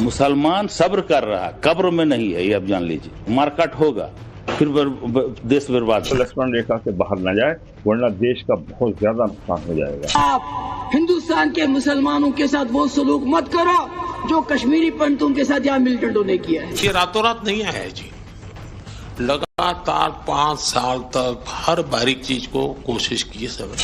मुसलमान सब्र कर रहा, कब्र में नहीं है, ये आप जान लीजिए। मारकाट होगा, फिर देश बर्बाद। लक्ष्मण रेखा से बाहर न जाए, वरना देश का बहुत ज्यादा नुकसान हो जाएगा। आप हिंदुस्तान के मुसलमानों के साथ वो सलूक मत करो जो कश्मीरी पंडितों के साथ यहाँ मिलिटेंटों ने किया है। ये रातों रात नहीं आया है जी, लगातार 5 साल तक हर बारीक चीज को कोशिश की सब।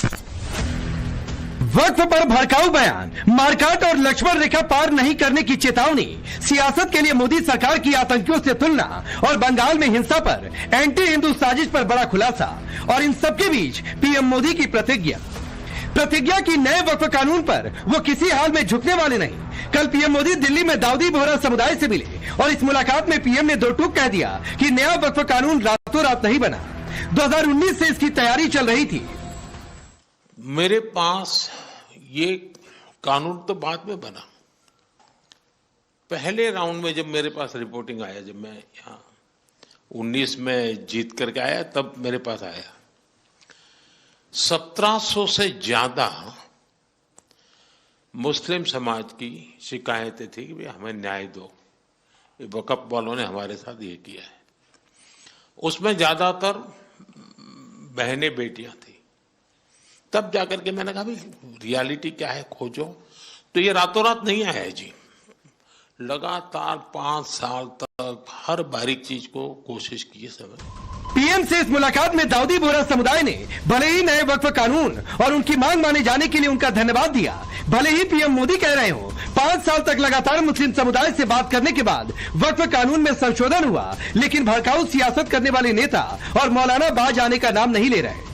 वक्फ पर भड़काऊ बयान, मारकाट और लक्ष्मण रेखा पार नहीं करने की चेतावनी, सियासत के लिए मोदी सरकार की आतंकियों से तुलना और बंगाल में हिंसा पर एंटी हिंदू साजिश पर बड़ा खुलासा। और इन सबके बीच पीएम मोदी की प्रतिज्ञा की नए वक्फ कानून पर वो किसी हाल में झुकने वाले नहीं। कल पीएम मोदी दिल्ली में दाऊदी बोहरा समुदाय से मिले और इस मुलाकात में पीएम ने दो टूक कह दिया कि नया वक्फ कानून रातों रात नहीं बना, 2019 से इसकी तैयारी चल रही थी। मेरे पास ये कानून तो बाद में बना, पहले राउंड में जब मेरे पास रिपोर्टिंग आया, जब मैं यहाँ 19 में जीत करके आया, तब मेरे पास आया 1700 से ज्यादा मुस्लिम समाज की शिकायतें थी कि भाई हमें न्याय दो, ये वक़्फ़ वालों ने हमारे साथ ये किया है। उसमें ज्यादातर बहनें बेटियां थी। तब जाकर के मैंने कहा भाई रियलिटी क्या है खोजो। तो ये रातों रात नहीं आया है जी, लगातार 5 साल तक हर बारीक चीज को कोशिश की सब। पीएम से इस मुलाकात में दाऊदी बोहरा समुदाय ने भले ही नए वक्फ कानून और उनकी मांग माने जाने के लिए उनका धन्यवाद दिया, भले ही पीएम मोदी कह रहे हो 5 साल तक लगातार मुस्लिम समुदाय से बात करने के बाद वक्फ कानून में संशोधन हुआ, लेकिन भड़काऊ सियासत करने वाले नेता और मौलाना बाज आने का नाम नहीं ले रहे।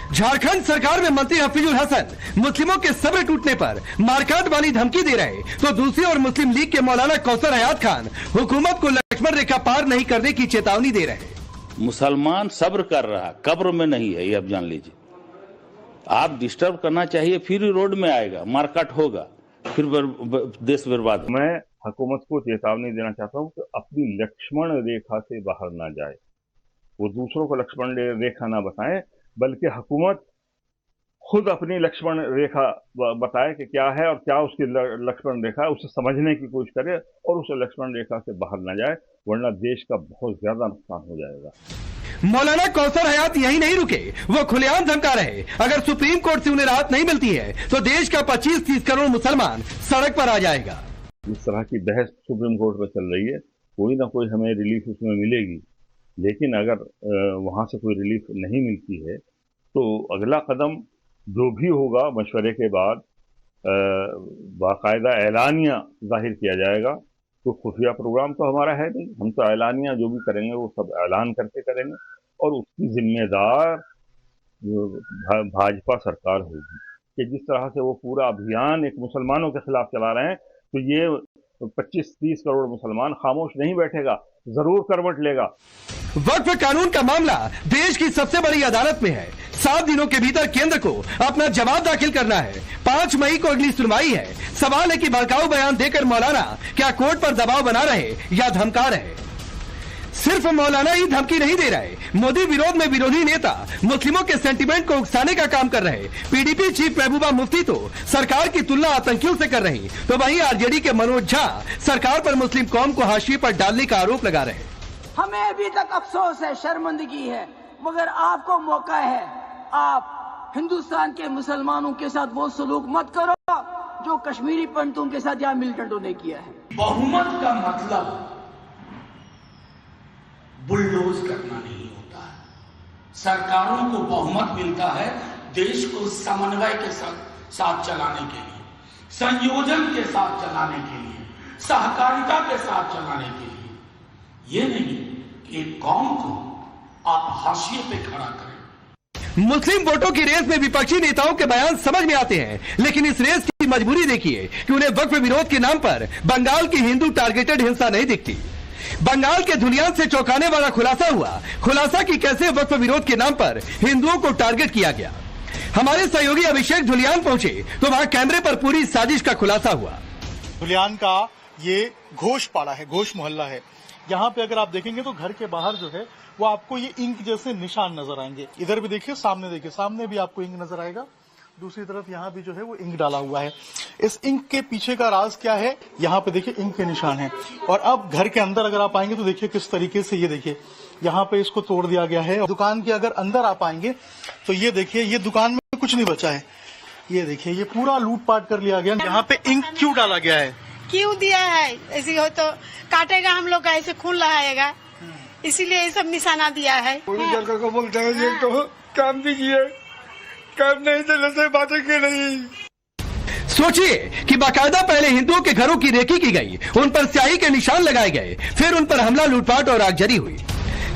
झारखंड सरकार में मंत्री हफीजुल हसन मुस्लिमों के सब्र टूटने पर मारकाट वाली धमकी दे रहे, तो दूसरी ओर मुस्लिम लीग के मौलाना कौसर हयात खान हुकूमत को लक्ष्मण रेखा पार नहीं करने की चेतावनी दे रहे। मुसलमान सब्र कर रहा, कब्र में नहीं है, ये आप जान लीजिए। आप डिस्टर्ब करना चाहिए, फिर ही रोड में आएगा, मारकाट होगा, फिर देश बर्बाद। मैं हुकूमत को चेतावनी देना चाहता हूँ कि अपनी लक्ष्मण रेखा से बाहर ना जाए, वो दूसरों को लक्ष्मण रेखा ना बताएं, बल्कि हुकूमत खुद अपनी लक्ष्मण रेखा बताए कि क्या है और क्या उसकी लक्ष्मण रेखा है, उसे समझने की कोशिश करे और उस लक्ष्मण रेखा से बाहर न जाए, वरना देश का बहुत ज्यादा नुकसान हो जाएगा। मौलाना कौसर हयात यही नहीं रुके, वो खुलेआम धमका रहे अगर सुप्रीम कोर्ट से उन्हें राहत नहीं मिलती है तो देश का 25-30 करोड़ मुसलमान सड़क पर आ जाएगा। इस तरह की बहस सुप्रीम कोर्ट में चल रही है, कोई ना कोई हमें रिलीफ उसमें मिलेगी, लेकिन अगर वहां से कोई रिलीफ नहीं मिलती है तो अगला कदम जो भी होगा मशवरे के बाद बाकायदा ऐलानिया जाहिर किया जाएगा। तो खुफिया प्रोग्राम तो हमारा है नहीं, हम तो ऐलानिया जो भी करेंगे वो सब ऐलान करके करेंगे और उसकी जिम्मेदार भाजपा सरकार होगी कि जिस तरह से वो पूरा अभियान एक मुसलमानों के खिलाफ चला रहे हैं, तो ये 25-30 करोड़ मुसलमान खामोश नहीं बैठेगा, जरूर करवट लेगा। वक्फ कानून का मामला देश की सबसे बड़ी अदालत में है। 7 दिनों के भीतर केंद्र को अपना जवाब दाखिल करना है। 5 मई को अगली सुनवाई है। सवाल है कि भड़काऊ बयान देकर मौलाना क्या कोर्ट पर दबाव बना रहे या धमका रहे। सिर्फ मौलाना ही धमकी नहीं दे रहे, मोदी विरोध में विरोधी नेता मुस्लिमों के सेंटीमेंट को उकसाने का काम कर रहे। पीडीपी चीफ महबूबा मुफ्ती तो सरकार की तुलना आतंकियों से कर रही, तो वहीं आरजेडी के मनोज झा सरकार पर मुस्लिम कौम को हाशिए पर डालने का आरोप लगा रहे। हमें अभी तक अफसोस है, शर्मिंदगी है, मगर आपको मौका है, आप हिंदुस्तान के मुसलमानों के साथ वो सलूक मत करो जो कश्मीरी पंडितों के साथ यहाँ मिलिटेंटों ने किया है। बहुमत का मतलब बुलडोज करना नहीं होता है। सरकारों को बहुमत मिलता है देश को समन्वय के साथ चलाने के लिए, संयोजन के साथ चलाने के लिए, सहकारिता के साथ चलाने के लिए। ये नहीं कि एक कौम को आप हाशिए पे खड़ा करें। मुस्लिम वोटों की रेस में विपक्षी नेताओं के बयान समझ में आते हैं, लेकिन इस रेस की मजबूरी देखिए कि उन्हें वक्फ विरोध के नाम पर बंगाल की हिंदू टारगेटेड हिंसा नहीं दिखती। बंगाल के धुलियान से चौंकाने वाला खुलासा हुआ, खुलासा की कैसे वक्फ विरोध के नाम पर हिंदुओं को टारगेट किया गया। हमारे सहयोगी अभिषेक धुलियान पहुंचे तो वहां कैमरे पर पूरी साजिश का खुलासा हुआ। धुलियान का ये घोषपाड़ा है, घोष मोहल्ला है। यहाँ पे अगर आप देखेंगे तो घर के बाहर जो है वो आपको ये इंक जैसे निशान नजर आएंगे। इधर भी देखिए, सामने देखिए, सामने भी आपको इंक नजर आएगा दूसरी तरफ यहाँ भी जो है वो इंक डाला हुआ है। इस इंक के पीछे का राज क्या है, यहाँ पे देखिए इंक के निशान है। और अब घर के अंदर अगर आप आएंगे तो देखिए किस तरीके से ये देखिए यहाँ पे इसको तोड़ दिया गया है। दुकान के अगर अंदर आप आएंगे तो ये देखिए ये दुकान में कुछ नहीं बचा है। ये देखिए ये पूरा लूटपाट कर लिया गया। यहाँ पे इंक क्यों डाला गया है? क्यों दिया है? ऐसी हो तो काटेगा हम लोग का, ऐसे खून लगाएगा, इसीलिए ये सब निशाना दिया है। को बोलते हैं ये तो काम दीजिए, काम नहीं देने से बातें नहीं। सोचिए कि बाकायदा पहले हिंदुओं के घरों की रेकी की गई, उन पर स्याही के निशान लगाए गए, फिर उन पर हमला, लूटपाट और आगजनी हुई।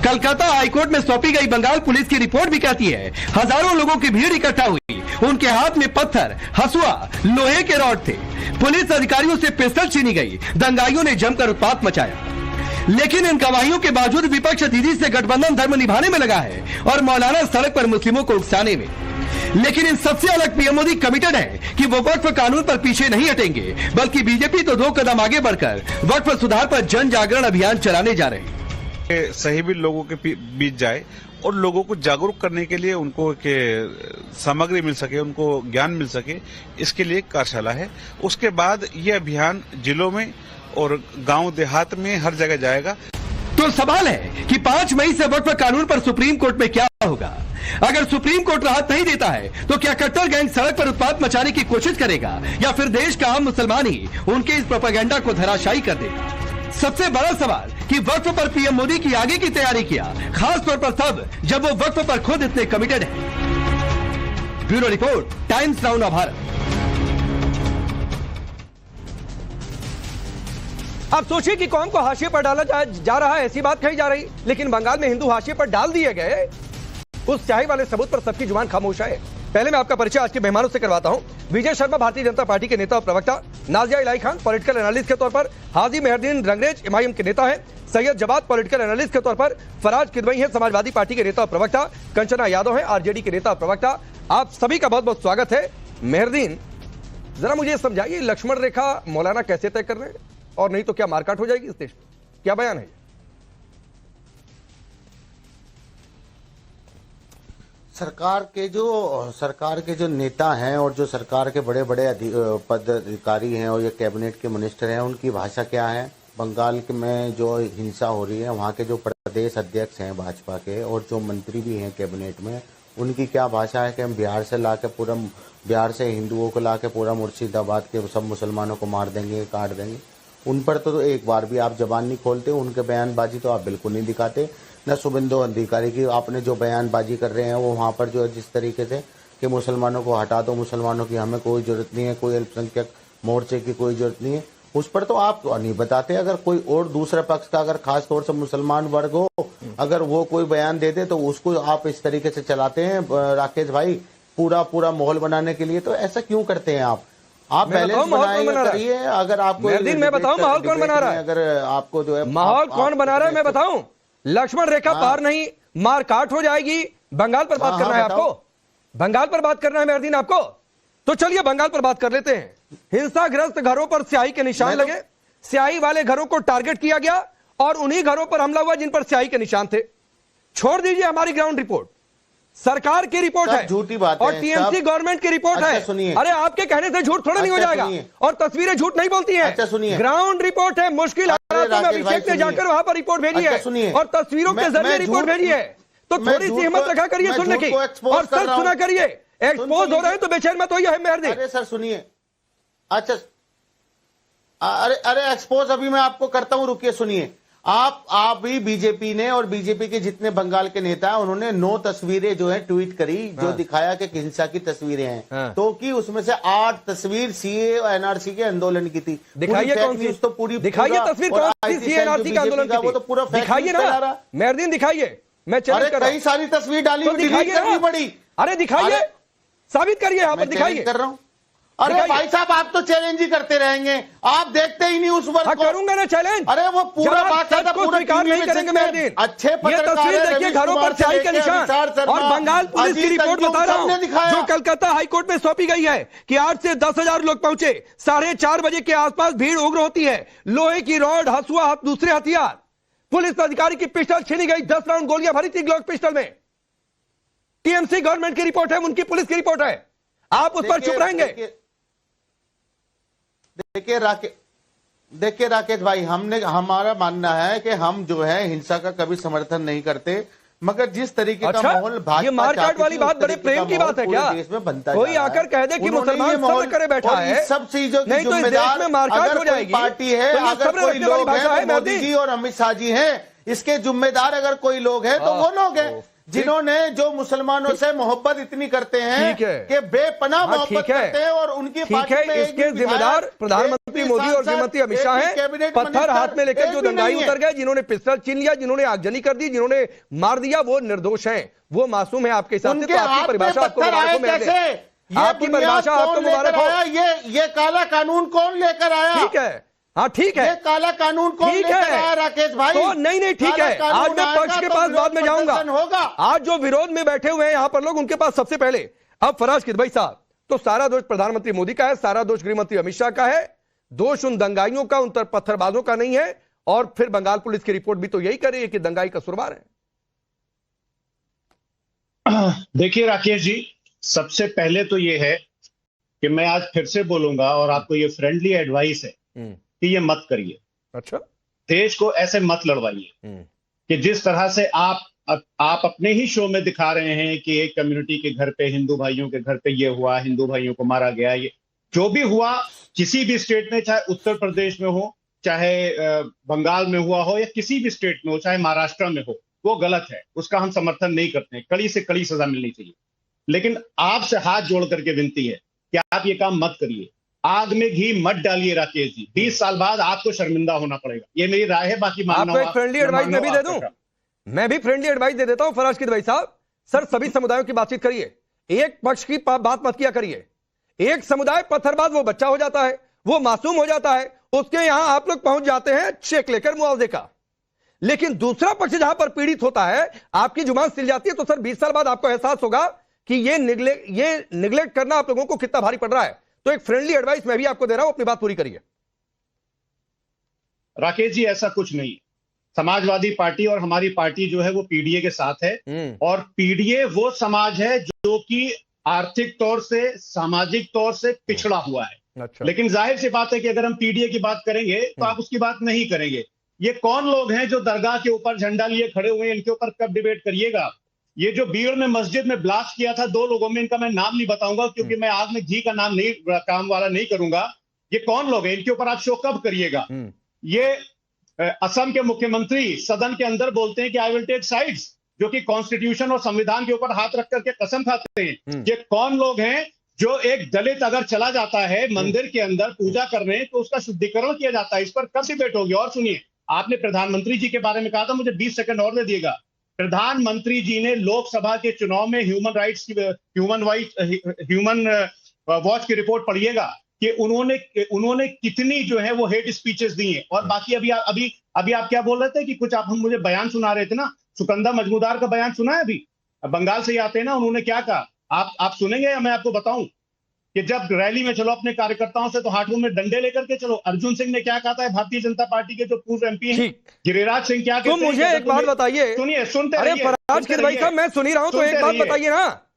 कलकत्ता हाईकोर्ट में सौंपी गई बंगाल पुलिस की रिपोर्ट भी कहती है हजारों लोगों की भीड़ इकट्ठा हुई, उनके हाथ में पत्थर, हसुआ, लोहे के रॉड थे। पुलिस अधिकारियों से पिस्टल छीनी गई, दंगाइयों ने जमकर उत्पात मचाया। लेकिन इन गवाहियों के बावजूद विपक्ष दीदी से गठबंधन धर्म निभाने में लगा है और मौलाना सड़क पर मुस्लिमों को उकसाने में। लेकिन इन सबसे अलग पीएम मोदी कमिटेड है कि वो वक्फ कानून पर पीछे नहीं हटेंगे, बल्कि बीजेपी तो 2 कदम आगे बढ़कर वक्फ सुधार पर जन जागरण अभियान चलाने जा रहे हैं। सही भी लोगों के बीच जाए और लोगों को जागरूक करने के लिए उनको सामग्री मिल सके, उनको ज्ञान मिल सके, इसके लिए कार्यशाला है। उसके बाद ये अभियान जिलों में और गांव देहात में हर जगह जाएगा। तो सवाल है कि 5 मई से वक्फ कानून पर सुप्रीम कोर्ट में क्या होगा? अगर सुप्रीम कोर्ट राहत नहीं देता है तो क्या कट्टर गैंग सड़क पर उत्पात मचाने की कोशिश करेगा या फिर देश का आम मुसलमान ही उनके इस प्रोपेगेंडा को धराशायी कर देगा? सबसे बड़ा सवाल कि वक्फ पर पीएम मोदी की आगे की तैयारी किया, खास तौर पर तब जब वो वक्फ पर खुद इतने कमिटेड है। Bureau report, times now Bharat. अब सोचिए कि कौम को हाशिए पर डाला जा रहा है, ऐसी बात कही जा रही, लेकिन बंगाल में हिंदू हाशिए पर डाल दिए गए, उस स्याही वाले सबूत पर सबकी जुबान खामोश है। पहले मैं आपका परिचय आज के मेहमानों से करवाता हूं। विजय शर्मा भारतीय जनता पार्टी के नेता और प्रवक्ता, नाजिया इलाही खान पॉलिटिकल एनालिस्ट के तौर पर, हाजी मेहरदीन रंगरेज एमआईएम के नेता हैं, सैयद जवाद पॉलिटिकल एनालिस्ट के तौर पर, फराज किदवई है समाजवादी पार्टी के नेता और प्रवक्ता, कंचना यादव है आरजेडी के नेता और प्रवक्ता। आप सभी का बहुत बहुत स्वागत है। मेहरदीन, जरा मुझे समझाइए लक्ष्मण रेखा मौलाना कैसे तय कर रहे हैं, और नहीं तो क्या मारकाट हो जाएगी इस देश में? क्या बयान है? सरकार के जो नेता हैं और जो सरकार के बड़े बड़े पदाधिकारी हैं और ये कैबिनेट के मिनिस्टर हैं, उनकी भाषा क्या है? बंगाल में जो हिंसा हो रही है, वहाँ के जो प्रदेश अध्यक्ष हैं भाजपा के और जो मंत्री भी हैं कैबिनेट में, उनकी क्या भाषा है कि हम बिहार से हिंदुओं को ला के पूरा मुर्शिदाबाद के सब मुसलमानों को मार देंगे, काट देंगे। उन पर तो एक बार भी आप जबान नहीं खोलते, उनके बयानबाजी तो आप बिल्कुल नहीं दिखाते। न शुभेंदु अधिकारी की आपने जो बयानबाजी कर रहे हैं वो वहाँ पर जो जिस तरीके से कि मुसलमानों को हटा दो, मुसलमानों की हमें कोई जरूरत नहीं है, कोई अल्पसंख्यक मोर्चे की कोई जरूरत नहीं है, उस पर तो आप नहीं बताते। अगर कोई और दूसरे पक्ष का अगर खास तौर से मुसलमान वर्ग हो, अगर वो कोई बयान दे दे तो उसको आप इस तरीके से चलाते हैं राकेश भाई, पूरा माहौल बनाने के लिए। तो ऐसा क्यों करते हैं आप बैलेंस बनाइए। अगर आपको मैं बताऊं माहौल कौन बना रहा है, अगर आपको जो है माहौल कौन बना रहा है मैं बताऊं। लक्ष्मण रेखा पार नहीं, मारकाट हो जाएगी। बंगाल पर बात करना है आपको, बंगाल पर बात करना है मेहरदीन आपको, तो चलिए बंगाल पर बात कर लेते हैं। हिंसाग्रस्त घरों पर स्याही के निशान लगे, स्याही वाले घरों को टारगेट किया गया और उन्हीं घरों पर हमला हुआ जिन पर स्याही के निशान थे। छोड़ दीजिए हमारी ग्राउंड रिपोर्ट, सरकार की रिपोर्ट है, झूठी बात और टीएमसी गवर्नमेंट की रिपोर्ट है। अरे आपके कहने से झूठ थोड़ा नहीं हो जाएगा, और तस्वीरें झूठ नहीं बोलती हैं। ग्राउंड रिपोर्ट है, मुश्किल हालातों में अभिषेक ने जाकर वहां पर रिपोर्ट भेजी है और तस्वीरों के जरिए रिपोर्ट भेजी है। तो थोड़ी सी हिम्मत रखा करिए सुनने की, और सच सुना करिए। एक्सपोज हो रहे हैं तो बेचैन मत होइए मेहरदीन। अरे सर सुनिए, अच्छा अरे एक्सपोज अभी मैं आपको करता हूं, रुकिए सुनिए। आप भी बीजेपी ने और बीजेपी के जितने बंगाल के नेता हैं उन्होंने 9 तस्वीरें जो है ट्वीट करी, जो दिखाया कि हिंसा की तस्वीरें हैं, तो कि उसमें से 8 तस्वीर सीए और एनआरसी के आंदोलन की थी। दिखाइए कौन सी, तो पूरी दिखाइए तस्वीर कौन सी सीए एनआरसी के आंदोलन की थी, वो तो पूरा दिखाइए ना मेहरदीन, दिखाइए। मैं चैलेंज कर रहा हूं, कई सारी तस्वीर डाली हुई डिलीट करनी पड़ी। अरे दिखाइए, साबित करिए, यहाँ पर दिखाइए। कर रहा हूं। अरे भाई साहब आप तो चैलेंज ही करते रहेंगे, आप देखते ही नहीं उस वर्ग को। करूंगा ना चैलेंज। अरे वो पूरा बात है, पूरा स्वीकार नहीं करेंगे मेहरदीन। अच्छे ये तस्वीर देखिए, घरों पर स्याही के निशान, और बंगाल पुलिस की रिपोर्ट बता रहा हूं जो कलकत्ता हाईकोर्ट में सौंपी गई है कि 8 से 10,000 लोग पहुंचे। 4:30 बजे के आसपास भीड़ उग्र होती है, लोहे की रॉड, हसुआ, दूसरे हथियार, पुलिस अधिकारी की पिस्टल छीनी गई, 10 राउंड गोलियां भरी थी ग्लॉक पिस्टल में। टीएमसी गवर्नमेंट की रिपोर्ट है, उनकी पुलिस की रिपोर्ट है। आप उस पर चुप रहेंगे? देखिए राकेश भाई, हमारा मानना है कि हम जो है हिंसा का कभी समर्थन नहीं करते, मगर जिस तरीके का माहौल ये मारकाट वाली बात बड़े प्रेम की बात है क्या? देश में बनता कोई आकर कह दे कि मुसलमान सब्र करे बैठा है, सब चीजों की जिम्मेदार मारकाट हो जाएगी। पार्टी है, अगर कोई लोग हैं, मोदी जी और अमित शाह जी हैं, इसके जिम्मेदार अगर कोई लोग हैं तो वो लोग हैं जिन्होंने जो मुसलमानों से मोहब्बत इतनी करते हैं कि बेपनाह मोहब्बत करते हैं, और उनकी पार्टी में इसके जिम्मेदार प्रधानमंत्री मोदी और गृहमंत्री अमित शाह हैं। पत्थर हाथ में लेकर जो दंगाई उतर गए, जिन्होंने पिस्टल छीन लिया, जिन्होंने आगजनी कर दी, जिन्होंने मार दिया, वो निर्दोष हैं, वो मासूम है आपके हिसाब से। तो आपकी परिभाषा आपको मुबारक हो, आपकी परिभाषा आपको मुबारक हो। ये काला कानून कौन लेकर आया? ठीक है, हाँ ठीक है, ये काला कानून कौन लेकर आया राकेश भाई? तो नहीं ठीक है, आज मैं पक्ष के पास बाद में जाऊंगा। आज जो विरोध में बैठे हुए हैं यहां पर लोग, उनके पास सबसे पहले अब फराज किदवई साहब, तो सारा दोष प्रधानमंत्री मोदी का है, सारा दोष गृहमंत्री अमित शाह का है, दोष उन दंगाइयों का, उन पत्थरबाजों का नहीं है। और फिर बंगाल पुलिस की रिपोर्ट भी तो यही कर रही है कि दंगाई कसूरवार है। देखिए राकेश जी, सबसे पहले तो ये है कि मैं आज फिर से बोलूंगा और आपको ये फ्रेंडली एडवाइस है कि ये मत करिए। अच्छा, देश को ऐसे मत लड़वाइए कि जिस तरह से आप अपने ही शो में दिखा रहे हैं कि एक कम्युनिटी के घर पे, हिंदू भाइयों के घर पे ये हुआ, हिंदू भाइयों को मारा गया। ये जो भी हुआ किसी भी स्टेट में, चाहे उत्तर प्रदेश में हो, चाहे बंगाल में हुआ हो, या किसी भी स्टेट में हो, चाहे महाराष्ट्र में हो, वो गलत है, उसका हम समर्थन नहीं करते हैं। कड़ी से कड़ी सजा मिलनी चाहिए। लेकिन आपसे हाथ जोड़ करके विनती है कि आप ये काम मत करिए। आग में घी मत डालिए राकेश जी, 20 साल बाद आपको शर्मिंदा होना पड़ेगा। ये मेरी राय है, बाकी आपको एक फ्रेंडली एडवाइस मैं भी दे दूं, मैं भी फ्रेंडली एडवाइस दे देता हूं फराज किदवई साहब। सर, सभी समुदायों की बातचीत करिए, एक पक्ष की बात मत किया करिए। एक समुदाय पत्थरबाज, वो बच्चा हो जाता है, वो मासूम हो जाता है, उसके यहां आप लोग पहुंच जाते हैं चेक लेकर मुआवजे का। लेकिन दूसरा पक्ष जहां पर पीड़ित होता है, आपकी जुबान सिल जाती है, तो सर 20 साल बाद आपको एहसास होगा कि ये निगलेक्ट करना आप लोगों को कितना भारी पड़ रहा है। तो एक फ्रेंडली एडवाइस मैं भी आपको दे रहा हूं, अपनी बात पूरी करिए। राकेश जी, ऐसा कुछ नहीं। समाजवादी पार्टी और हमारी पार्टी जो है वो पीडीए के साथ है, और पीडीए वो समाज है जो कि आर्थिक तौर से, सामाजिक तौर से पिछड़ा हुआ है। अच्छा। लेकिन जाहिर सी बात है कि अगर हम पीडीए की बात करेंगे तो आप उसकी बात नहीं करेंगे। ये कौन लोग हैं जो दरगाह के ऊपर झंडा लिए खड़े हुए हैं? इनके ऊपर कब डिबेट करिएगा। ये जो बीड़ में मस्जिद में ब्लास्ट किया था 2 लोगों में, इनका मैं नाम नहीं बताऊंगा क्योंकि मैं आग में घी का नाम नहीं, काम वाला नहीं करूंगा। ये कौन लोग हैं? इनके ऊपर आप शो कब करिएगा? ये असम के मुख्यमंत्री सदन के अंदर बोलते हैं कि आई विल टेक साइड्स, जो कि कॉन्स्टिट्यूशन और संविधान के ऊपर हाथ रख करके कसम खाते हैं। ये कौन लोग हैं जो एक दलित अगर चला जाता है मंदिर के अंदर पूजा करने तो उसका शुद्धिकरण किया जाता है? इस पर कब डिबेट होगी? और सुनिए, आपने प्रधानमंत्री जी के बारे में कहा था, मुझे 20 सेकंड और दे दिएगा। प्रधानमंत्री जी ने लोकसभा के चुनाव में ह्यूमन वॉच की रिपोर्ट पढ़िएगा कि उन्होंने कितनी जो है वो हेट स्पीचेस दी हैं। और बाकी अभी आप क्या बोल रहे थे कि कुछ आप मुझे बयान सुना रहे थे ना, सुकंदा मजमूदार का बयान सुना है? अभी बंगाल से ही आते हैं ना, उन्होंने क्या कहा आप सुनेंगे या मैं आपको बताऊं कि जब रैली में चलो अपने कार्यकर्ताओं से तो हाथों में डंडे लेकर के चलो। अर्जुन सिंह ने क्या कहा था, भारतीय जनता पार्टी के जो पूर्व एमपी हैं, गिरिराज सिंह, क्या कहते हैं? तो मुझे एक बात बताइए, सुनिए, सुनते अरे फराज किदवई साहब, मैं सुन ही रहा हूं, तो एक बात बताइए ना,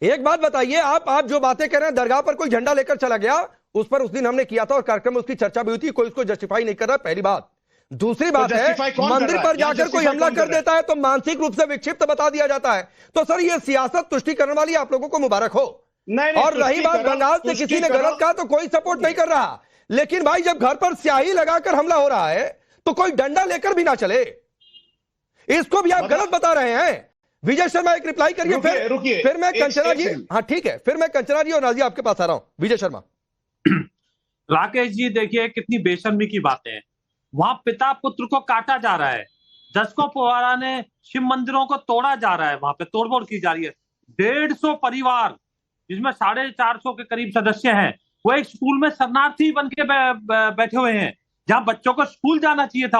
एक बात बताइए। आप जो बातें कह रहे हैं, दरगाह पर कोई झंडा लेकर चला गया, उस पर उस दिन हमने किया था और कार्यक्रम में उसकी चर्चा भी हुई थी, कोई उसको जस्टिफाई नहीं कर रहा, पहली बात। दूसरी बात है, मंदिर पर जाकर कोई हमला कर देता है तो मानसिक रूप से विक्षिप्त बता दिया जाता है। तो सर, ये सियासत तुष्टिकरण वाली आप लोगों को मुबारक हो। और रही बात बंगाल से किसी ने गलत कहा तो कोई सपोर्ट नहीं कर रहा, लेकिन भाई जब घर पर स्याही लगाकर हमला हो रहा है तो कोई डंडा लेकर भी ना चले, इसको भी आप गलत बता रहे हैं। विजय शर्मा एक रिप्लाई करिए, फिर मैं कंचना जी, हाँ ठीक है, फिर मैं कंचना जी और नाजिया आपके पास आ रहा हूं। विजय शर्मा। राकेश जी, देखिए कितनी बेशर्मी की बातें हैं। वहां पिता पुत्र को काटा जा रहा है, दशकों पुराने शिव मंदिरों को तोड़ा जा रहा है, वहां पे तोड़फोड़ की जा रही है। 150 परिवार जिसमें 450 के करीब सदस्य हैं, वो एक स्कूल में शरणार्थी बन के बैठे हुए हैं, जहां बच्चों को स्कूल जाना चाहिए था,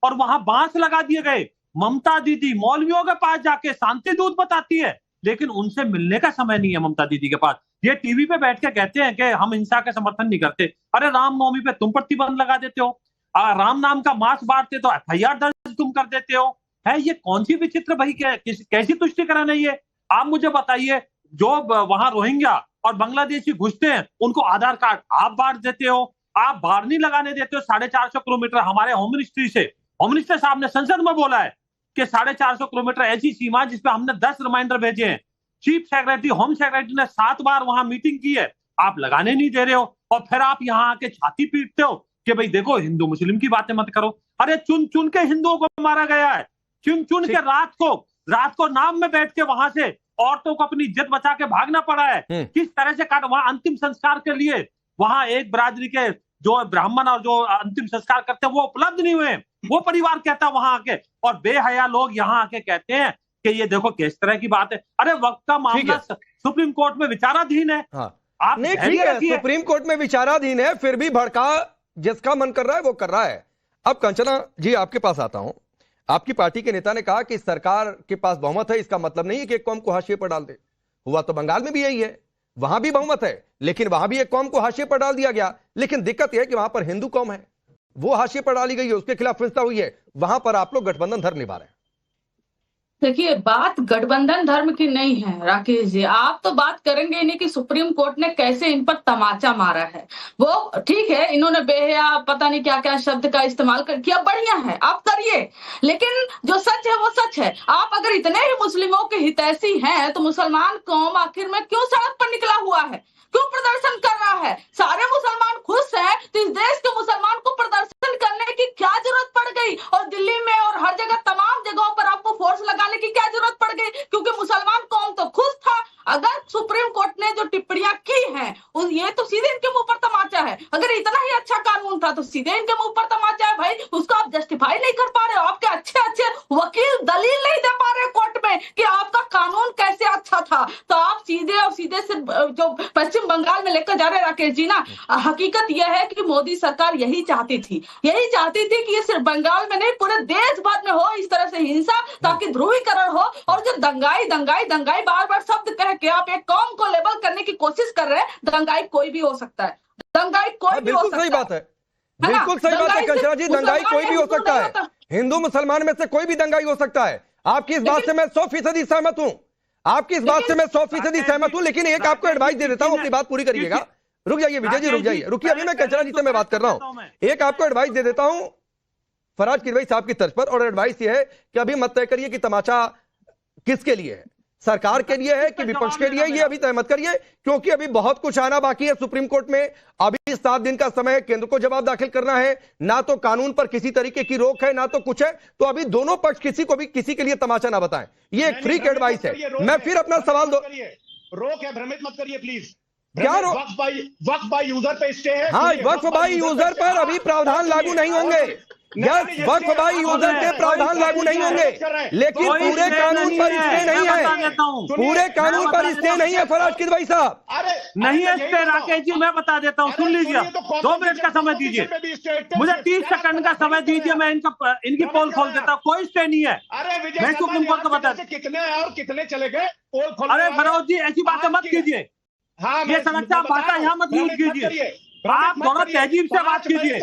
और वहां बांस लगा दिए गए। ममता दीदी मौलवियों के पास जाके शांति दूत बताती है, लेकिन उनसे मिलने का समय नहीं है ममता दीदी के पास। ये टीवी पे बैठ के कहते हैं कि हम हिंसा का समर्थन नहीं करते। अरे रामनवमी पे तुम प्रतिबंध लगा देते हो, राम नाम का मांस बांटते तो FIR दर्ज तुम कर देते हो। है ये कौन सी विचित्र भाई, कैसी तुष्टिकरण है ये? आप मुझे बताइए, जो वहां रोहिंग्या और बांग्लादेशी घुसते हैं उनको आधार कार्ड आप बांट देते हो, आप बाहर नहीं लगाने देते हो 450 किलोमीटर। हमारे होम मिनिस्टर साहब ने संसद में बोला है कि 450 किलोमीटर ऐसी सीमा जिसपे हमने 10 रिमाइंडर भेजे हैं। चीफ सेक्रेटरी, होम सेक्रेटरी ने 7 बार वहां मीटिंग की है, आप लगाने नहीं दे रहे हो। और फिर आप यहाँ आके छाती पीटते हो कि भाई देखो हिंदू मुस्लिम की बातें मत करो। अरे चुन चुन के हिंदुओं को मारा गया है, चुन चुन के रात को नाम में बैठ के वहां से औरतों को अपनी इज्जत बचा के भागना पड़ा है। किस तरह से काट, वहां अंतिम संस्कार के लिए वहां एक बिरादरी के जो ब्राह्मण और जो अंतिम संस्कार करते हैं वो उपलब्ध नहीं हुए। वो परिवार कहता है वहां आके, और बेहया लोग यहाँ आके कहते हैं कि ये देखो किस तरह की बात है। अरे वक्त का मामला सुप्रीम कोर्ट में विचाराधीन है। आप नहीं, ठीक है, सुप्रीम कोर्ट में विचाराधीन है, फिर भी भड़का जिसका मन कर रहा है वो कर रहा है। अब कंचना जी आपके पास आता हूं। आपकी पार्टी के नेता ने कहा कि सरकार के पास बहुमत है, इसका मतलब नहीं है कि एक कौम को हाशिए पर डाल दे। हुआ तो बंगाल में भी यही है, वहां भी बहुमत है लेकिन वहां भी एक कौम को हाशिए पर डाल दिया गया। लेकिन दिक्कत यह है कि वहां पर हिंदू कौम है, वो हाशिए पर डाली गई है, उसके खिलाफ फैसला हुई है। वहां पर आप लोग गठबंधन धर्म निभा रहे हैं। देखिए, बात गठबंधन धर्म की नहीं है राकेश जी। आप तो बात करेंगे नहीं कि सुप्रीम कोर्ट ने कैसे इन पर तमाचा मारा है। वो ठीक है, इन्होंने बेहया पता नहीं क्या क्या शब्द का इस्तेमाल किया, बढ़िया है, आप करिए, लेकिन जो सच है वो सच है। आप अगर इतने ही मुस्लिमों के हितैषी हैं तो मुसलमान कौम आखिर में क्यों सड़क पर निकला हुआ है, क्यों प्रदर्शन कर रहा है? सारे मुसलमान खुश हैं तो इस देश के मुसलमान को प्रदर्शन करने की क्या जरूरत पड़ गई? और दिल्ली में और हर जगह तमाम जगहों पर आपको फोर्स लगाने की क्या जरूरत पड़ गई? क्योंकि मुसलमान कौम तो खुश था। अगर सुप्रीम कोर्ट ने जो टिप्पणियां की हैं ये तो सीधे इनके मुंह पर तमाचा है। अगर इतना ही अच्छा कानून था तो सीधे इनके मुंह पर तमाचा है भाई। उसको आप जस्टिफाई नहीं कर पा रहे हो, आपके अच्छे अच्छे वकील दलील नहीं दे पा रहे कोर्ट में कि आपका कानून कैसे अच्छा था। तो आप सीधे और सीधे से जो पश्चिम बंगाल में लेकर जा रहे राकेश जी ना, हकीकत यह है कि मोदी सरकार यही चाहती थी कि ये सिर्फ बंगाल में नहीं पूरे देश भर में हो इस तरह से हिंसा, ताकि ध्रुवीकरण हो। और जो दंगाई बार बार शब्द कह के आप एक कौम को लेबल करने की कोशिश कर रहे हैं, दंगाई कोई भी हो सकता है, दंगाई कोई भी हो सकता है। सही बात है, बिल्कुल सही बात है कंचना जी, दंगाई कोई भी हो सकता है, हिंदू मुसलमान में से कोई भी दंगाई हो सकता है। आपकी इस बात से मैं 100% सहमत हूं, आपकी इस बात से मैं 100% सहमत हूं। लेकिन एक आपको एडवाइस दे देता हूं, अपनी बात पूरी करिएगा। रुक जाइए विजय जी, रुक जाइए, रुकिए, अभी मैं कंचना जी से मैं बात कर रहा हूं। एक आपको एडवाइस दे देता हूं फराज किदवई साहब की तर्ज पर, और एडवाइस ये है कि अभी मत तय करिए कि तमाचा किसके लिए है, सरकार के लिए है कि विपक्ष के लिए, ये अभी तय मत करिए, क्योंकि अभी बहुत कुछ आना बाकी है सुप्रीम कोर्ट में। अभी 7 दिन का समय केंद्र को जवाब दाखिल करना है, ना तो कानून पर किसी तरीके की रोक है ना तो कुछ है। तो अभी दोनों पक्ष किसी को भी किसी के लिए तमाचा ना बताएं, ये एक फ्री एडवाइस है। मैं फिर अपना सवाल रोक है, भ्रमित मत करिए प्लीज। क्या वक्फ बाय यूजर पे स्टे है। हाँ, वक्फ बाय यूजर पर अभी प्रावधान लागू नहीं होंगे। यस, वक्फ बाय यूजर के प्रावधान लागू नहीं होंगे, लेकिन पूरे कानून पर स्टे नहीं है, पूरे कानून पर स्टे नहीं है फराज किदवई साहब। नहीं है स्टे राकेश जी, मैं बता देता हूँ, सुन लीजिए, 2 मिनट का समय दीजिए मुझे, 30 सेकंड का समय दीजिए, मैं इनकी पोल खोल देता हूँ। कोई स्टे नहीं है, मैं सुप्रीम कोर्ट को बता देता। कितने और कितने चले गए पोल खोल? अरे मनोज जी ऐसी बातें मत कीजिए, ये समस्या भाषा यहाँ मत यूज कीजिए, आप दोनों तहजीब से बात कीजिए।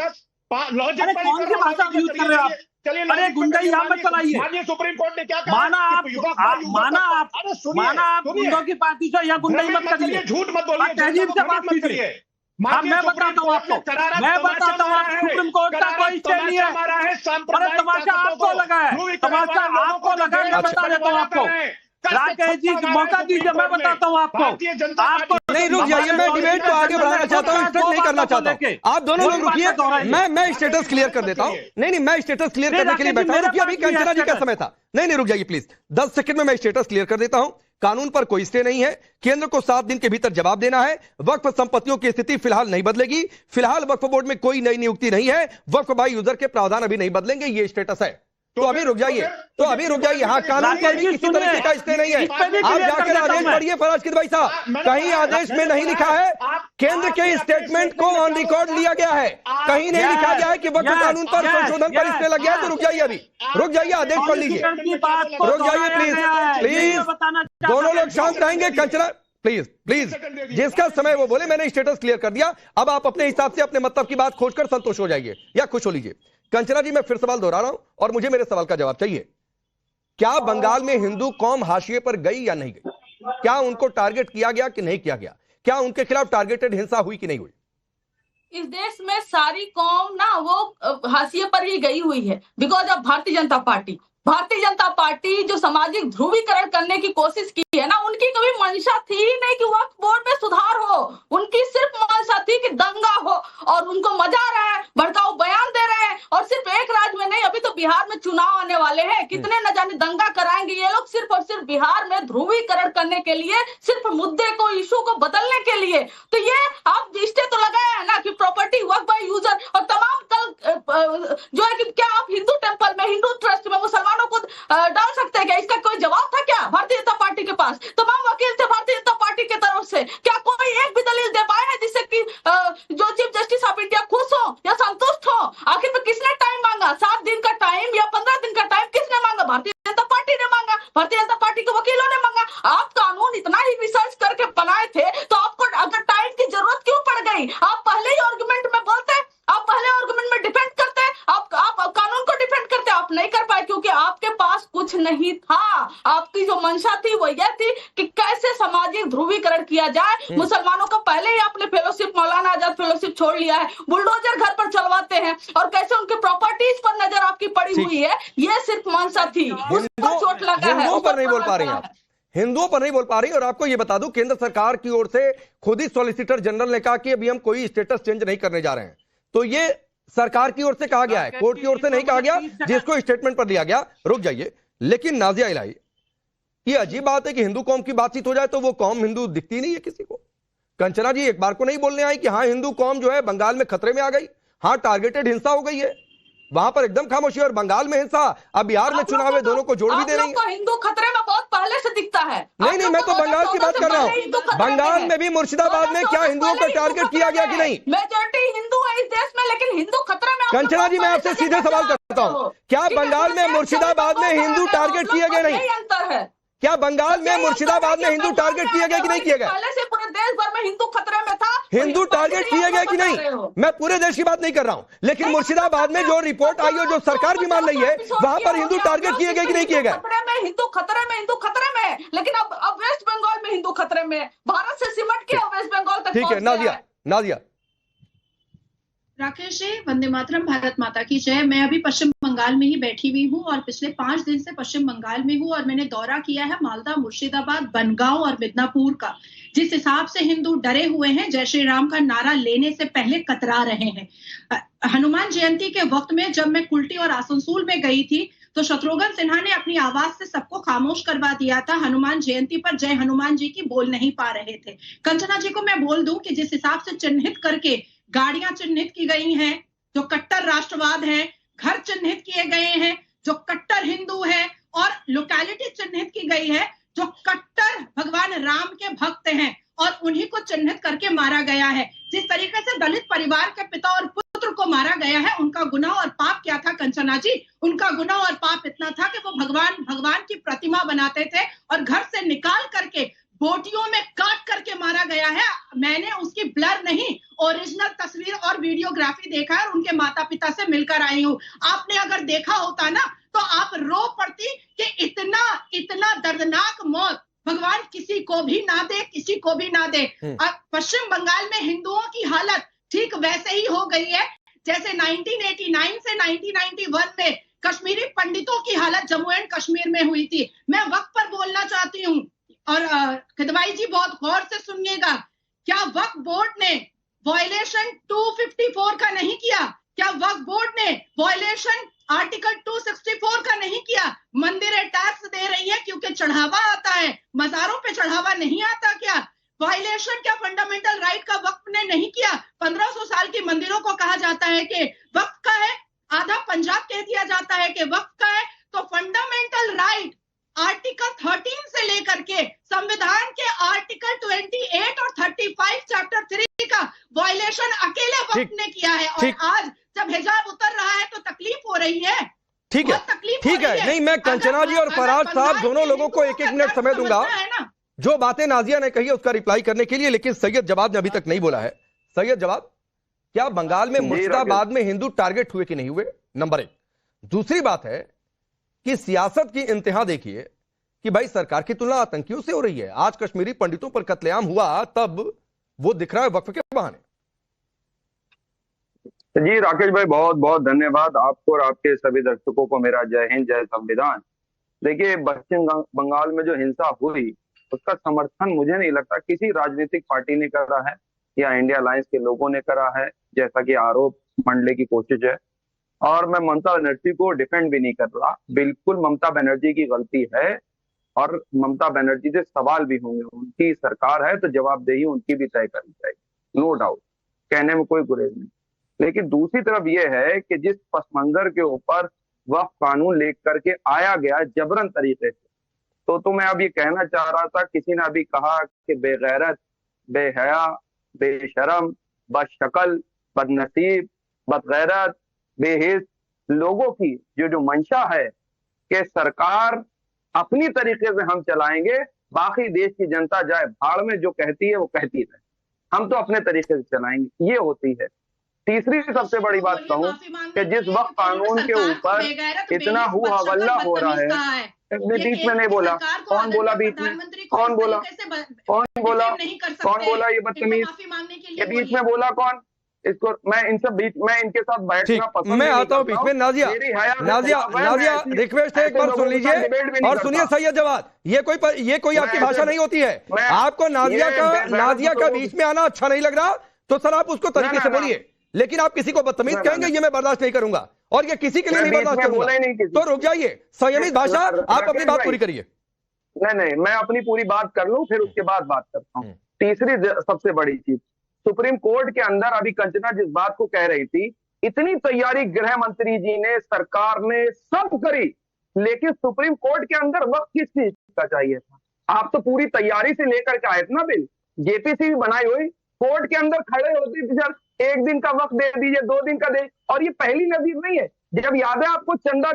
अरे कौन सी भाषा यूज कर रहे हो आप? अरे गुंडई यहाँ मत चलाइए। सुप्रीम कोर्ट ने क्या कहा? माना आप गुंडों की पार्टी से, यहाँ गुंडई मत करिए, झूठ मत बोलिए, तहजीब से बात कीजिए। मैं बताता हूँ आपको, सुप्रीम कोर्ट का कोई स्टे नहीं है। अरे तमाशा आपको लगा है, तमाशा आपको लगा है, मैं बता देता हूँ आपको। राकेश जी मौका दीजिए, मैं बताता हूँ आपको। नहीं, रुक जाइए, मैं डिबेट को आगे बढ़ाना चाहता हूँ, स्टेट नहीं करना चाहता हूँ। आप दोनों लोग रुकिए, मैं स्टेटस क्लियर कर देता हूँ। नहीं, मैं स्टेटस क्लियर करने के लिए बैठा हूँ। रुकिए, अभी कंचना जी का समय था। नहीं, रुक जाइए प्लीज, 10 सेकंड में मैं स्टेटस क्लियर कर देता हूँ। कानून पर कोई स्टे नहीं है, केंद्र को 7 दिन के भीतर जवाब देना है। वक्फ संपत्तियों की स्थिति फिलहाल नहीं बदलेगी, फिलहाल वक्फ बोर्ड में कोई नई नियुक्ति नहीं है, वक्फ बाय यूजर के प्रावधान अभी नहीं बदलेंगे, ये स्टेटस है। तो अभी रुक जाइए, हाँ, कानून पर भी किसी तरीके का स्टे नहीं है। आप जाकर आदेश पढ़िए फराज किदवई साहब, कहीं आदेश में नहीं लिखा है, केंद्र के स्टेटमेंट को ऑन रिकॉर्ड लिया गया है, कहीं नहीं लिखा गया है कि वक्फ कानून पर संशोधन पर स्टे लग गया है। तो रुक जाइए, अभी रुक जाइए, आदेश पढ़ लीजिए, रुक जाइए प्लीज, दोनों लोग शांत रहेंगे। कंचना प्लीज, जिसका समय वो बोले, मैंने स्टेटस क्लियर कर दिया। अब आप अपने हिसाब से अपने मतलब की बात खोजकर संतोष हो जाइए या खुश हो लीजिए। कंचना जी, मैं फिर सवाल दोहरा रहा हूं और मुझे मेरे सवाल का जवाब चाहिए। क्या बंगाल में हिंदू कौम हाशिए पर गई या नहीं गई? क्या उनको टारगेट किया गया कि नहीं किया गया? क्या उनके खिलाफ टारगेटेड हिंसा हुई कि नहीं हुई? इस देश में सारी कौम ना वो हाशिए पर ही गई हुई है because of Bharatiya Janata party जो सामाजिक ध्रुवीकरण करने की कोशिश की है ना, उनकी कभी मंशा थी ही नहीं कि वक्फ बोर्ड में सुधार हो। उनकी सिर्फ मंशा थी कि दंगा हो, और उनको मजा आ रहा है, भड़काऊ बयान दे रहे हैं। और सिर्फ एक राज्य में नहीं, अभी तो बिहार में चुनाव आने वाले हैं, कितने न जाने दंगा कराएंगे ये लोग सिर्फ और सिर्फ बिहार में ध्रुवीकरण करने के लिए, सिर्फ मुद्दे को, इशू को बदलने के लिए। तो ये आप रिश्ते तो लगाए हैं ना कि प्रॉपर्टी वक्फ बाय यूजर और तमाम कल जो है कि क्या आप हिंदू टेम्पल में, हिंदू ट्रस्ट में मुसलमानों को डाल सकते हैं क्या? इसका कोई जवाब था क्या भारतीय जनता पार्टी के पास? तमाम वकील थे भारतीय जनता पार्टी की तरफ से, क्या कोई एक भी दलील दे पाए हैं जिससे कि जो चीफ जस्टिस ऑफ इंडिया खुश हो या संतुष्ट हो? आखिर में किसने टाइम मांगा? 7 दिन का टाइम या 15 दिन का टाइम किसने मांगा? भारतीय जनता पार्टी ने मांगा, भारतीय जनता पार्टी के वकीलों ने मांगा। आप कानून इतना ही रिसर्च करके बनाए थे तो आपको अगर टाइम की जरूरत क्यों पड़ गई? आप पहले ही आर्गुमेंट में बोलते, आप पहले आर्गुमेंट में डिफेंड करते, आप कानून को डिफेंड करते, आप नहीं कर पाए क्योंकि आपके पास कुछ नहीं था। आपकी जो मंशा थी वो यह थी कि कैसे सामाजिक ध्रुवीकरण किया जाए। मुसलमानों का पहले ही आपने फेलोशिप, मौलाना आजाद फेलोशिप छोड़ लिया है, बुलडोजर घर पर चलवाते हैं, और कैसे उनके प्रॉपर्टीज पर नजर आपकी पड़ी हुई है, ये सिर्फ मंशा थी। उस पर चोट लगा है, हिंदुओं पर नहीं बोल पा रही आप, हिंदुओं पर नहीं बोल पा रही। और आपको ये बता दूं, केंद्र सरकार की ओर से खुद ही सॉलिसिटर जनरल ने कहा कि अभी हम कोई स्टेटस चेंज नहीं करने जा रहे हैं। तो ये सरकार की ओर से कहा गया है, कोर्ट की ओर से नहीं कहा गया, जिसको स्टेटमेंट पर लिया गया। रुक जाइए, लेकिन नाजिया इलाही, ये अजीब बात है कि हिंदू कौम की बातचीत हो जाए तो वो कौम हिंदू दिखती नहीं है किसी को। कंचना जी एक बार को नहीं बोलने आई कि हाँ हिंदू कौम जो है बंगाल में खतरे में आ गई, हाँ टारगेटेड हिंसा हो गई है, वहां पर एकदम खामोशी। और बंगाल में हिंसा, अब बिहार में चुनाव है, दोनों को जोड़ भी दे रही है। हिंदू खतरे में बहुत पहले से दिखता है। नहीं, मैं तो बंगाल की बात कर रहा हूँ। बंगाल में भी मुर्शिदाबाद में क्या हिंदुओं को टारगेट किया गया कि नहीं? मेजॉरिटी हिंदू है इस देश में, लेकिन हिंदू खतरे में। कंचना जी मैं आपसे सीधे सवाल करता हूँ, क्या बंगाल में मुर्शिदाबाद में हिंदू टारगेट किए गए नहीं? अंतर है क्या बंगाल में मुर्शिदाबाद में हिंदू टारगेट किए गए कि नहीं किए गए? पहले से पूरे देश भर में हिंदू खतरे में था। हिंदू टारगेट किए गए कि नहीं? मैं पूरे देश की बात नहीं कर रहा हूं, लेकिन मुर्शिदाबाद में जो रिपोर्ट आई और जो सरकार भी मान रही है, वहां पर हिंदू टारगेट किए गए कि नहीं किए गए? हिंदू खतरे में, लेकिन अब वेस्ट बंगाल में हिंदू खतरे में, भारत से सिमट के वेस्ट बंगाल तक। ठीक है नाजिया। राकेश जी, वंदे मातरम, भारत माता की जय। मैं अभी पश्चिम बंगाल में ही बैठी हुई हूँ और पिछले 5 दिन से पश्चिम बंगाल में हूँ और मैंने दौरा किया है मालदा, मुर्शिदाबाद, बनगांव और मिदनापुर का। जिस हिसाब से हिंदू डरे हुए हैं, जय श्री राम का नारा लेने से पहले कतरा रहे हैं। हनुमान जयंती के वक्त में जब मैं कुल्टी और आसनसोल में गई थी तो शत्रुघ्न सिन्हा ने अपनी आवाज से सबको खामोश करवा दिया था। हनुमान जयंती पर जय हनुमान जी की बोल नहीं पा रहे थे। कंचना जी को मैं बोल दूं कि जिस हिसाब से चिन्हित करके गाड़ियां चिन्हित की गई हैं, जो कट्टर राष्ट्रवाद है, घर चिन्हित किए गए हैं जो कट्टर हिंदू है, और लोकेलिटी चिन्हित की गई है जो कट्टर भगवान राम के भक्त हैं, और उन्हीं को चिन्हित करके मारा गया है। जिस तरीके से दलित परिवार के पिता और पुत्र को मारा गया है, उनका गुनाह और पाप क्या था कंचना जी? उनका गुनाह और पाप इतना था कि वो भगवान की प्रतिमा बनाते थे और घर से निकाल करके बोटियों में काट करके मारा गया है। मैंने उसकी ब्लर नहीं, ओरिजिनल तस्वीर और वीडियोग्राफी देखा है और उनके माता पिता से मिलकर आई हूँ। आपने अगर देखा होता ना तो आप रो पड़ती कि इतना दर्दनाक मौत भगवान किसी को भी ना दे, किसी को भी ना दे। पश्चिम बंगाल में हिंदुओं की हालत ठीक वैसे ही हो गई है जैसे 1989 से 1991 में कश्मीरी पंडितों की हालत जम्मू एंड कश्मीर में हुई थी। मैं वक्त पर बोलना चाहती हूँ और खिदवाई जी बहुत गौर से सुनिएगा। क्या वक्फ बोर्ड ने वायलेशन 254 का नहीं किया? क्या वक्फ बोर्ड ने वायलेशन आर्टिकल 264 का नहीं किया? मंदिरें टैक्स दे रही है क्योंकि चढ़ावा आता है, मजारों पे चढ़ावा नहीं आता क्या? वायलेशन क्या फंडामेंटल राइट का वक्फ ने नहीं किया? 1500 साल की मंदिरों को कहा जाता है कि वक्फ का है, आधा पंजाब कह दिया जाता है कि वक्फ का है। तो फंडामेंटल राइट आर्टिकल 13 से लेकर के संविधान के आर्टिकल 28 और 35 चैप्टर 3 का वायलेशन अकेले वक्त ने किया है। और आज जब हिजाब उतर रहा है तो तकलीफ हो रही है। ठीक है। नहीं, मैं कंचना जी और फराज साहब दोनों लोगों को 1-1 मिनट समय दूंगा जो बातें नाजिया ने कही है उसका रिप्लाई करने के लिए, लेकिन सैयद जवाब ने अभी तक नहीं बोला है। सैयद जवाब, क्या बंगाल में मुर्शिदाबाद में हिंदू टारगेट हुए कि नहीं हुए? नंबर 1। दूसरी बात है कि सियासत की इंतहा देखिए कि भाई सरकार की तुलना आतंकियों से हो रही है। आज कश्मीरी पंडितों पर कत्लेआम हुआ तब वो दिख रहा है वक्फ के बहाने। जी राकेश भाई, बहुत बहुत धन्यवाद आपको और आपके सभी दर्शकों को मेरा जय हिंद जय संविधान। देखिए, पश्चिम बंगाल में जो हिंसा हुई उसका समर्थन मुझे नहीं लगता किसी राजनीतिक पार्टी ने करा है या इंडिया अलायंस के लोगों ने करा है, जैसा कि आरोप मंडले की कोशिश है। और मैं ममता बनर्जी को डिफेंड भी नहीं कर रहा, बिल्कुल ममता बनर्जी की गलती है और ममता बनर्जी से सवाल भी होंगे। उनकी सरकार है तो जवाबदेही उनकी भी तय करनी चाहिए, नो डाउट, कहने में कोई गुरेज नहीं। लेकिन दूसरी तरफ यह है कि जिस पस मंजर के ऊपर वक्फ कानून लेकर के आया गया जबरन तरीके से, तो मैं अब ये कहना चाह रहा था, किसी ने अभी कहा कि बेगैरत, बेहया, बेशरम, बदशक्ल, बदनसीब, बदगैरत, बेहिस लोगों की जो मंशा है कि सरकार अपनी तरीके से हम चलाएंगे, बाकी देश की जनता जाए भाड़ में, जो कहती है वो कहती है, हम तो अपने तरीके से चलाएंगे, ये होती है। तीसरी सबसे बड़ी बात कहूँ कि जिस वक्त कानून के ऊपर इतना हुआ हल्ला हो रहा है, बीच में नहीं बोला, कौन बोला बीच में, कौन बोला, कौन बोला, कौन बोला ये बदतमीज, ये बीच में बोला कौन? इसको मैं इनसे बीच में इनके साथ बैठना पसंद मैं आता हूँ बीच में। नाजिया रिक्वेस्ट है, एक बार सुन लीजिए और सुनिए सैयद जवाद, ये कोई आपकी भाषा नहीं होती है। आपको नाजिया का बीच में आना अच्छा नहीं लग रहा तो सर आप उसको तरीके से बोलिए, लेकिन आप किसी को बदतमीज कहेंगे ये मैं बर्दाश्त नहीं करूंगा और ये किसी के लिए नहीं बर्दाश्त करूंगा। तो रुक जाइए, संयमित भाषा, आप अपनी बात पूरी करिए। नहीं, मैं अपनी पूरी बात कर लूं, फिर उसके बाद बात करता हूँ। तीसरी सबसे बड़ी चीज, सुप्रीम कोर्ट के अंदर अभी कंचना जिस बात को कह रही थी, इतनी तैयारी गृह मंत्री जी ने, सरकार ने सब करी, लेकिन सुप्रीम कोर्ट के अंदर वक्त किस चीज का चाहिए था? आप तो पूरी तैयारी से लेकर के आए थे ना बिल, जेपीसी भी बनाई हुई, कोर्ट के अंदर खड़े होते थे, सर 1 दिन का वक्त दे दीजिए, 2 दिन का दे। और ये पहली नजीर नहीं है। जब याद है आपको, चंदा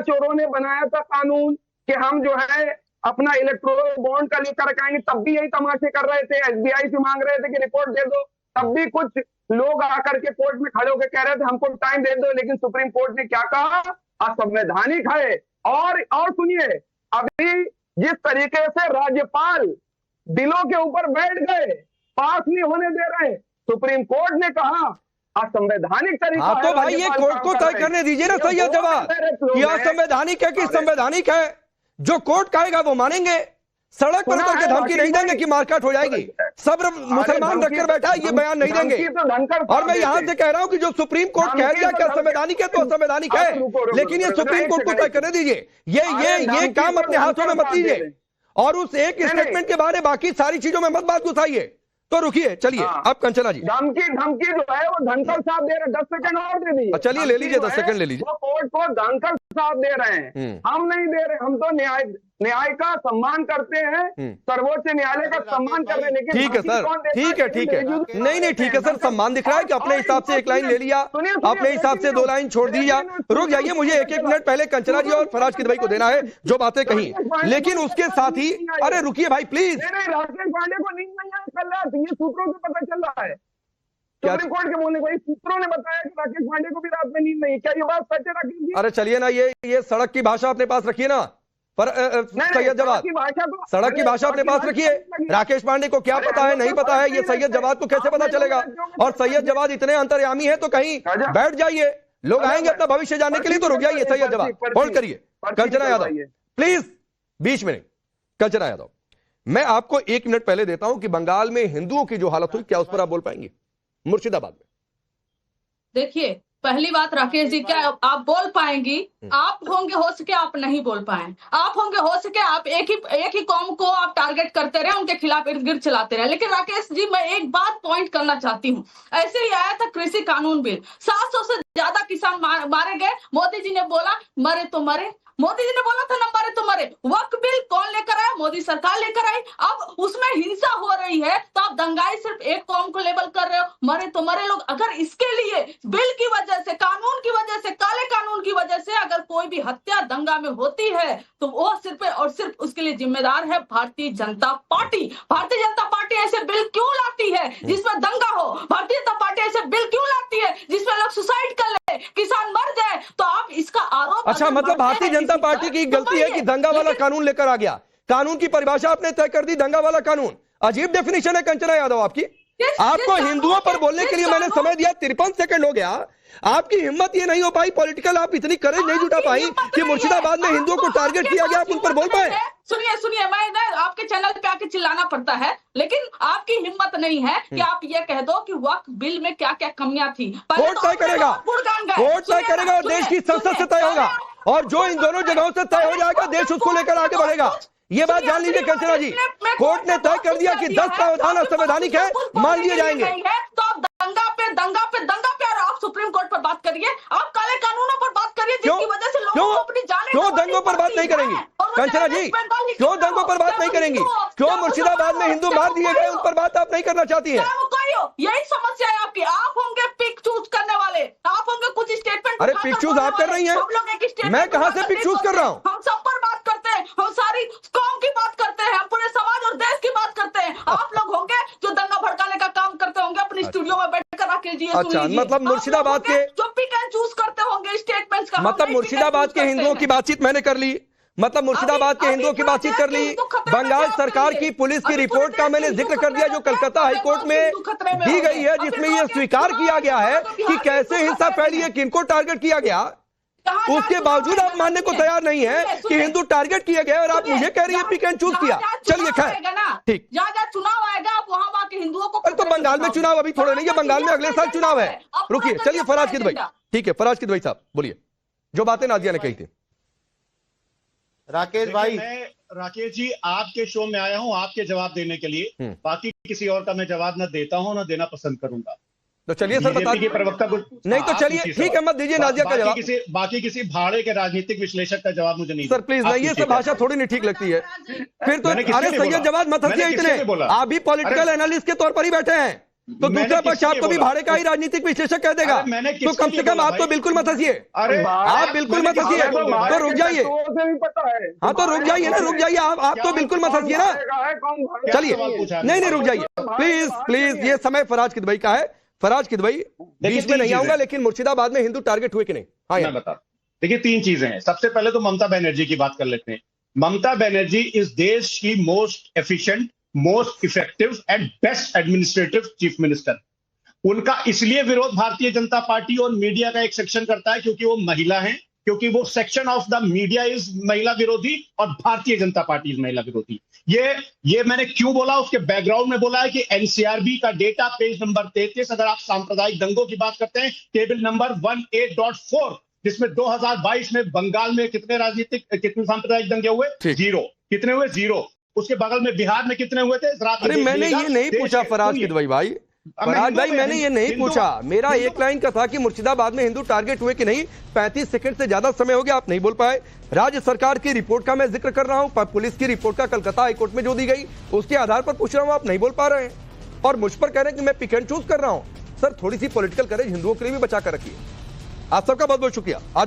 चोरों ने बनाया था कानून कि हम जो है अपना इलेक्ट्रोल बॉन्ड का लेकर आएंगे, तब भी यही तमाशे कर रहे थे, एसबीआई से मांग रहे थे कि रिपोर्ट दे दो, तब भी कुछ लोग आकर के कोर्ट में खड़े होकर कह रहे थे हमको टाइम दे दो, लेकिन सुप्रीम कोर्ट ने क्या कहा? असंवैधानिक है। और सुनिए, अभी जिस तरीके से राज्यपाल बिलों के ऊपर बैठ गए, पास नहीं होने दे रहे, सुप्रीम कोर्ट ने कहा असंवैधानिक तरीका। हाँ तो भाई ये कोर्ट को तय करने दीजिए ना सैयद जवाद, ये असंवैधानिक है कि संवैधानिक है? जो कोर्ट कहेगा वो मानेंगे। सड़क पर उतर के धमकी नहीं देंगे कि मारकाट हो जाएगी। सब्र मुसलमान रखकर बैठा है, ये बयान नहीं देंगे। और मैं यहां से कह रहा हूं कि जो सुप्रीम कोर्ट कह दिया कि असंवैधानिक है तो असंवैधानिक है, लेकिन ये सुप्रीम कोर्ट को तय करने दीजिए। ये काम अपने हाथों में मत लीजिए और उस एक स्टेटमेंट के बारे बाकी सारी चीजों में मत बात घुसाइए। तो रुकिए, चलिए अब कंचना जी। धमकी जो है वो धनखड़ साहब दे रहे, 10 सेकंड और दे दीजिए। चलिए ले लीजिए, 10 सेकंड ले लीजिए। वो कोर्ट को धनखड़ साहब दे रहे हैं, हम नहीं दे रहे। हम तो न्याय का सम्मान करते हैं, सर्वोच्च न्यायालय का सम्मान कर रहे हैं। लेकिन ठीक है सर, ठीक है नहीं ठीक है सर, सम्मान दिख रहा है कि अपने हिसाब से 1 लाइन ले लिया, अपने हिसाब से 2 लाइन छोड़ दिया। रुक जाइए, मुझे 1-1 मिनट पहले कंचना जी और फराज किदवई को देना है जो बातें कही, लेकिन उसके साथ ही अरे रुकिए भाई प्लीज। राकेश पांडे को नींद नहीं आया कल रात, ये सूत्रों से पता चल रहा है। सुप्रीम कोर्ट के बोलने को सूत्रों ने बताया कि राकेश पांडे को भी रात में नींद नहीं। क्या ये बात सच है राकेश जी? अरे चलिए ना, ये सड़क की भाषा अपने पास रखिए ना। पर सैयद जवाद, सड़क की भाषा अपने पास रखिए। राकेश पांडे को क्या पता है, नहीं पता है, ये सैयद जवाद को कैसे पता चलेगा? और सैयद जवाद इतने अंतर्यामी है तो कहीं बैठ जाइए, लोग आएंगे अपना भविष्य जानने के लिए। तो रुक जाइए सैयद जवाद, होल्ड करिए। कंचना यादव प्लीज, बीच में नहीं। कंचना यादव, मैं आपको 1 मिनट पहले देता हूं कि बंगाल में हिंदुओं की जो हालत हुई, क्या उस पर आप बोल पाएंगे? मुर्शिदाबाद में देखिए, पहली बात राकेश जी, क्या आप बोल पाएंगी? आप होंगे हो सके आप नहीं बोल पाए, आप होंगे हो सके आप एक ही कौम को आप टारगेट करते रहे, उनके खिलाफ इर्द गिर्द चलाते रहे। लेकिन राकेश जी, मैं एक बात पॉइंट करना चाहती हूँ। ऐसे ही आया था कृषि कानून बिल, 700 से ज्यादा किसान मारे गए। मोदी जी ने बोला मरे तो मरे, मोदी जी ने बोला था ना मरे तो मरे। वक्फ बिल कौन लेकर आया? मोदी सरकार लेकर आई। अब उसमें हिंसा हो रही है तो आप दंगाई सिर्फ एक कौम को लेबल कर रहे हो, मरे तो मरे लोग। अगर इसके लिए बिल की वजह से, कानून की वजह से, काले कानून की वजह से अगर कोई भी हत्या दंगा में होती है तो वो सिर्फ और सिर्फ उसके लिए जिम्मेदार है भारतीय जनता पार्टी। भारतीय जनता पार्टी ऐसे बिल क्यों लाती है जिसमें दंगा हो? भारतीय जनता पार्टी ऐसे बिल क्यों लाती है जिसमें लोग सुसाइड कर ले, किसान मर जाए? तो आप इसका आरोप अच्छा, मतलब भारतीय जनता पार्टी की गलती है कि दंगा वाला कानून लेकर आ गया। कानून की परिभाषा आपने तय कर दी, दंगा वाला कानून। अजीब डेफिनेशन है कंचना यादव आपकी। आपको हिंदुओं पर बोलने के लिए मैंने समय दिया, 53 सेकंड हो गया। आपकी हिम्मत ये नहीं हो पाई, पॉलिटिकल आप इतनी करेज नहीं जुटा पाई कि मुर्शिदाबाद में हिंदुओं को टारगेट किया गया, आप उन पर बोल पाए। सुनिए, मैं ना आपके चैनल पे आके चिल्लाना पड़ता है, लेकिन आपकी हिम्मत नहीं है कि आप ये कह दो कि वक्फ बिल में क्या क्या कमियां थी। कोर्ट तय करेगा, कोर्ट तय करेगा और देश की संसद से तय होगा, और जो इन दोनों जगहों से तय हो जाएगा देश उसको लेकर आगे बढ़ेगा। ये बात जान लीजिए कंचना जी, कोर्ट ने तय कर दिया कि 10 प्रावधान असंवैधानिक है, मान लिए जाएंगे। तो आप दंगा पे और आप सुप्रीम कोर्ट पर बात करिए, आप काले कानूनों पर बात करिए, जिसकी वजह से लोगों को अपनी जान। क्यों दंगों पर बात नहीं करेंगी कंचना जी? क्यों दंगों पर बात नहीं करेंगी? क्यों मुर्शिदाबाद में हिंदू मार दिए गए, उन पर बात आप नहीं करना चाहती है? यही समस्या है आपकी। आप होंगे पिक चूज करने वाले, आप होंगे कुछ स्टेटमेंट। अरे पिक चूज आप कर रही हैं, मैं कहां से पिक चूज कर रहा हूं? हम सब पर बात करते हैं, हम सारी कौम की बात करते हैं, हम पूरे समाज और देश की बात करते हैं। आप लोग होंगे जो दंगा भड़काने का काम करते होंगे अपनी स्टूडियो में बैठकर आके जी। अच्छा, मतलब मुर्शिदाबाद के जो पिक एंड चूज करते होंगे स्टेटमेंट्स का, मतलब मुर्शिदाबाद के हिंदुओं की बातचीत मैंने कर ली, मतलब मुर्शिदाबाद के हिंदुओं की बातचीत कर ली। बंगाल सरकार की पुलिस की रिपोर्ट का मैंने जिक्र कर दिया, जो कलकत्ता हाईकोर्ट में दी गई है, जिसमें यह स्वीकार किया गया है कि कैसे हिंसा फैली है, किनको टारगेट किया गया। उसके बावजूद आप मानने को तैयार नहीं है कि हिंदू टारगेट किए गए, और आप मुझे कह रही है पिक एंड चूज किया। चलिए खैर, ठीक, जहाँ चुनाव आएगा आप वहाँ के हिंदुओं को। तो बंगाल में चुनाव अभी थोड़े नहीं है, बंगाल में अगले साल चुनाव है। रुकिए, चलिए फराज किद भाई, ठीक है फराज किद भाई साहब बोलिए, जो बातें नादिया ने कही थी। राकेश जी, आपके शो में आया हूं आपके जवाब देने के लिए, बाकी किसी और का मैं जवाब न देता हूं न देना पसंद करूंगा। तो चलिए सर बता दीजिए प्रवक्ता को। नहीं तो चलिए ठीक है, मत दीजिए नादिया का जवाब। बाकी किसी भाड़े के राजनीतिक विश्लेषक का जवाब मुझे नहीं सर प्लीज नहीं, ये सब भाषा थोड़ी नहीं ठीक लगती है फिर तो। अरे सैयद जवाद मत हंसिए इतने, आप भी पॉलिटिकल एनालिस्ट के तौर पर ही बैठे हैं, तो दूसरा पक्ष आपको भी भाड़े का ही राजनीतिक विश्लेषक कह देगा, तो कम से कम आप तो बिल्कुल मत हंसिए। आप बिल्कुल मत हंसिए, तो रुक जाइए। हाँ तो रुक जाइए ना, रुक जाइए, आप तो बिल्कुल मत हंसिए ना। चलिए नहीं रुक जाइए प्लीज प्लीज, ये समय फराज किद भाई का है। फराज किद भाई, बीच में नहीं आऊंगा, लेकिन मुर्शिदाबाद में हिंदू टारगेट हुए कि नहीं? हाँ मैं बता, देखिए 3 चीजें हैं। सबसे पहले तो ममता बनर्जी की बात कर लेते हैं। ममता बनर्जी इस देश की most efficient, most effective and best administrative chief minister. उनका इसलिए विरोध भारतीय जनता पार्टी और मीडिया का एक सेक्शन करता है क्योंकि वो महिला हैं, क्योंकि वो section of the media is महिला विरोधी और भारतीय जनता पार्टी इज महिला विरोधी। ये मैंने क्यों बोला, उसके बैकग्राउंड में बोला है कि एनसीआरबी का डेटा पेज नंबर 33, अगर आप सांप्रदायिक दंगों की बात करते हैं, टेबल नंबर 18.4, जिसमें 2022 में बंगाल में कितने सांप्रदायिक दंगे हुए? 0। कितने हुए? 0। उसके बगल में बिहार में कितने हुए थे? अरे मैंने ये नहीं पूछा फराज किद भाई, फराज भाई मैंने ये नहीं पूछा। मेरा एक लाइन का था कि मुर्शिदाबाद में हिंदू टारगेट हुए कि नहीं। 35 सेकंड से ज्यादा समय हो गया, आप नहीं बोल पाए। राज्य सरकार की रिपोर्ट का मैं जिक्र कर रहा हूं, पुलिस की रिपोर्ट का कलकत्ता हाईकोर्ट में जो दी गई उसके आधार पर पूछ रहा हूं, आप नहीं बोल पा रहे हैं और मुझ पर कह रहे हैं कि मैं पिक एंड चूज कर रहा हूं। सर थोड़ी सी पॉलिटिकल करेज हिंदुओं के लिए भी बचा कर रखिए। आप सबका बहुत बहुत शुक्रिया। आज